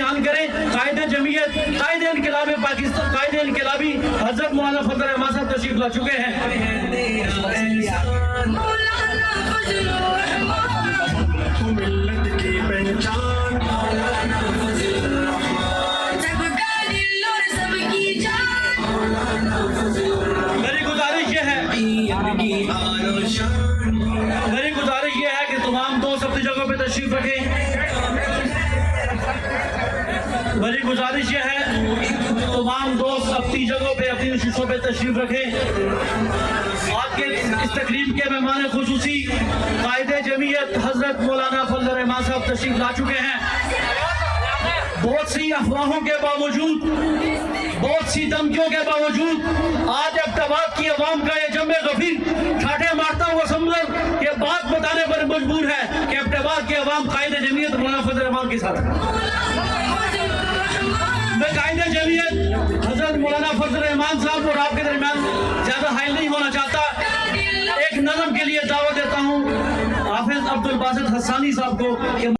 बयान करें। कायदे जमीयत, कायदे इनकलाब पाकिस्तान, कायदे इनकलाबी हजरत मौलाना फजल रहमान साहब तशरीफ ला चुके हैं। मेरी गुजारिश ये है कि तमाम दोस्त अपनी जगह पे तशरीफ रखें। मेरी गुजारिश ये है तमाम दोस्त अपनी जगहों पे, अपनी नशिस्तों पे तशरीफ रखें। आज के इस तकरीब के मेहमान खुसूसी कायदे जमीयत हजरत मौलाना फजल रहमान साहब तशरीफ ला चुके हैं। बहुत सी अफवाहों के बावजूद, बहुत सी धमकियों के बावजूद आज एबटाबाद की अवाम का ये जमे गफीर ठाठे मारता हुआ समझकर ये बात बताने पर मजबूर है कि एबटाबाद की अवाम कायदे जमीयत मौलाना फजल रहमान के साथ। मैं कायदे जमीयत हजरत मौलाना फजल रहमान साहब और आपके दरमियान ज्यादा हाइल नहीं होना चाहता। एक नज़म के लिए दावत देता हूँ हाफिज अब्दुल बासित हसानी साहब को।